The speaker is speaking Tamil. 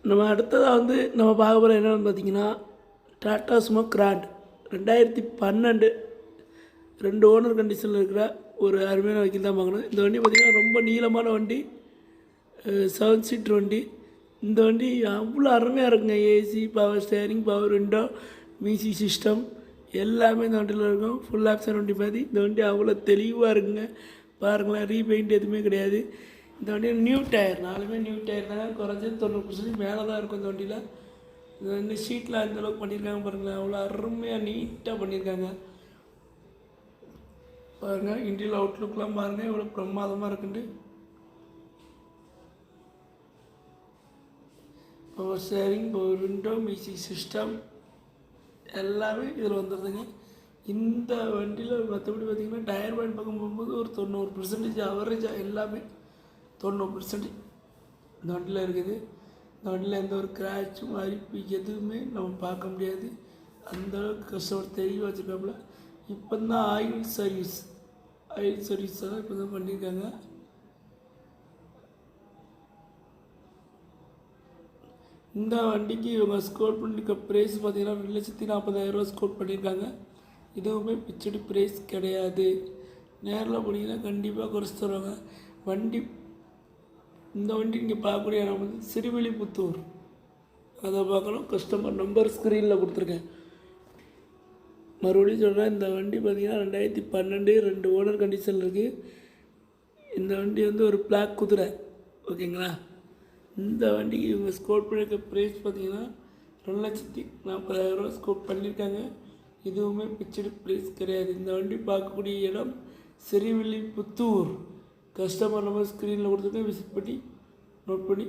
நம்ம அடுத்ததாக நம்ம பார்க்க போகிற என்னென்னு பார்த்தீங்கன்னா டாட்டா சுமோ கிராண்ட் 2012 2 ஓனர் கண்டிஷனில் இருக்கிற ஒரு அருமையான வக்கீல் தான் பார்க்கணும். இந்த வண்டி பார்த்திங்கன்னா ரொம்ப நீளமான வண்டி, 7 சீட்ரு வண்டி. இந்த வண்டி அவ்வளோ அருமையாக இருக்குங்க. AC, power steering, power window, music system எல்லாமே இந்த வண்டியில் இருக்கும். ஃபுல் ஆப்ஷன் வண்டி மாதிரி இந்த வண்டி அவ்வளோ தெளிவாக இருக்குங்க. பாருங்களேன், ரீபெயிண்ட் எதுவுமே கிடையாது. இந்த வண்டியில் நியூ டயர், 4மே நியூ டயர் தாங்க. குறைஞ்சது 90% மேலே தான் இருக்கும் இந்த வண்டியில். இந்த வண்டி ஷீட்டில் அந்தளவுக்கு பண்ணியிருக்காங்க பாருங்களேன், அவ்வளோ அருமையாக நீட்டாக பண்ணியிருக்காங்க பாருங்கள். இன்டீரியல் அவுட்லுக்லாம் பாருங்கள் எவ்வளோ பிரமாதமாக இருக்குண்டு. Power steering, power window, music system எல்லாமே இதில் வந்துடுதுங்க. இந்த வண்டியில் மற்றபடி பார்த்திங்கன்னா டயர் பாயிண்ட் பக்கம் போகும்போது ஒரு 90% அவரேஜாக எல்லாமே 90% இந்த வண்டியில் இருக்குது. இந்த வண்டியில் எந்த ஒரு கிராச்சும் அரிப்பு எதுவுமே நம்ம பார்க்க முடியாது. அந்தளவுக்கு கஸ்டமர் தெளிவாக வச்சுருக்காப்புல. இப்போ தான் ஆயில் சர்வீஸ் எல்லாம் இப்போ தான் பண்ணியிருக்காங்க. இந்த வண்டிக்கு இவங்க ஸ்கோர் பண்ணியிருக்க ப்ரைஸ் பார்த்திங்கன்னா 2,40,000 ஸ்கோர் பண்ணியிருக்காங்க. இதுவுமே பிச்சடி ப்ரைஸ் கிடையாது. நேரில் போனீங்கன்னா கண்டிப்பாக குறைச்சி தருவாங்க. இந்த வண்டி இங்கே பார்க்கக்கூடிய இடம் சிறுவில்லிபுத்தூர், அதை பார்க்கணும். கஸ்டமர் நம்பர் ஸ்க்ரீனில் கொடுத்துருக்கேன். மறுபடியும் சொல்கிறேன், இந்த வண்டி பார்த்திங்கன்னா 2012 2 ஓனர் கண்டிஷனில் இருக்குது. இந்த வண்டி ஒரு பிளாக் குதிரை, ஓகேங்களா. இந்த வண்டிக்கு இவங்க ஸ்கோர் பண்ணியிருக்க ப்ரைஸ் பார்த்திங்கன்னா 2,40,000 ஸ்கோர் பண்ணியிருக்காங்க. இதுவுமே பிக்சடு ப்ரைஸ் கிடையாது. இந்த வண்டி பார்க்கக்கூடிய இடம் சிறுவில்லிபுத்தூர். கஸ்டமர் நம்பர் ஸ்க்ரீனில் கொடுத்துருக்கேன். விசிட் பண்ணி நோட் பண்ணி